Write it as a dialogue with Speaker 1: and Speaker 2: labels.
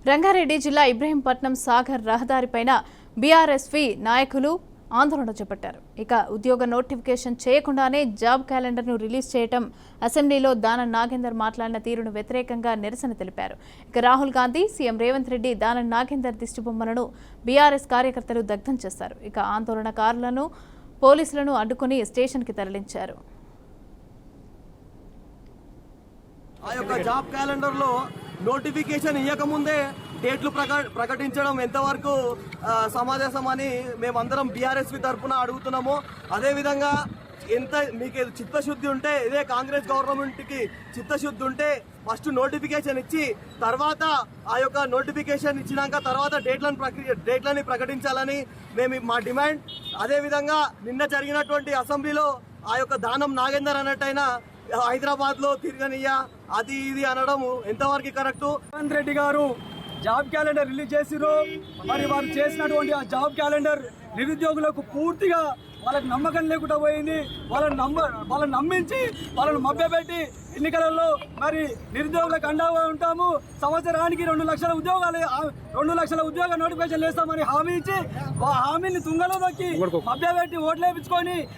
Speaker 1: రంగారెడ్డి జిల్లా ఇబ్రహీంపట్నం సాగర్ రహదారిపైన బీఆర్ఎస్వి నాయకులు ఆందోళన చేపట్టారు. ఇక ఉద్యోగ నోటిఫికేషన్ చేయకుండానే జాబ్ క్యాలెండర్ను రిలీజ్ చేయటం, అసెంబ్లీలో దానం నాగేందర్ మాట్లాడిన తీరును వ్యతిరేకంగా నిరసన తెలిపారు. ఇక రాహుల్ గాంధీ, సీఎం రేవంత్ రెడ్డి దానం నాగేందర్ దిష్టిబొమ్మలను బీఆర్ఎస్ కార్యకర్తలు దగ్ధం చేశారు. ఇక ఆందోళనకారులను పోలీసులను అడ్డుకుని స్టేషన్కి తరలించారు.
Speaker 2: జాబ్ క్యాలెండర్ లో నోటిఫికేషన్ ఇవ్వకముందే డేట్లు ప్రకటించడం ఎంతవరకు సమాజమని మేమందరం బీఆర్ఎస్వి తరఫున అడుగుతున్నాము. అదేవిధంగా మీకు చిత్తశుద్ధి ఉంటే, ఇదే కాంగ్రెస్ గవర్నమెంట్కి చిత్తశుద్ధి ఉంటే ఫస్ట్ నోటిఫికేషన్ ఇచ్చి తర్వాత నోటిఫికేషన్ ఇచ్చినాక తర్వాత డేట్లని ప్రకటించాలని మా డిమాండ్. అదేవిధంగా నిన్న జరిగినటువంటి అసెంబ్లీలో దానం నాగేందర్ అన్నట్టయినా హైదరాబాద్ లో తిరగనియ్యా అది ఇది అనడం ఎంతవరకు కరెక్ట్?
Speaker 3: రేవంత్ రెడ్డి గారు జాబ్ క్యాలెండర్ రిలీజ్ చేసిరు. మరి వారు చేసినటువంటి ఆ జాబ్ క్యాలెండర్ నిరుద్యోగులకు పూర్తిగా వాళ్ళకి నమ్మకం లేకుండా పోయింది. వాళ్ళని నమ్మించి వాళ్ళని మభ్యపెట్టి ఎన్నికలలో మరి నిరుద్యోగులకు అండగా ఉంటాము, సంవత్సరానికి 2 లక్షల ఉద్యోగ నోటిఫికేషన్ వేస్తామని హామీ ఇచ్చి ఆ హామీని తుంగలో దొక్కి మభ్యపెట్టి ఓట్లు వేయించుకొని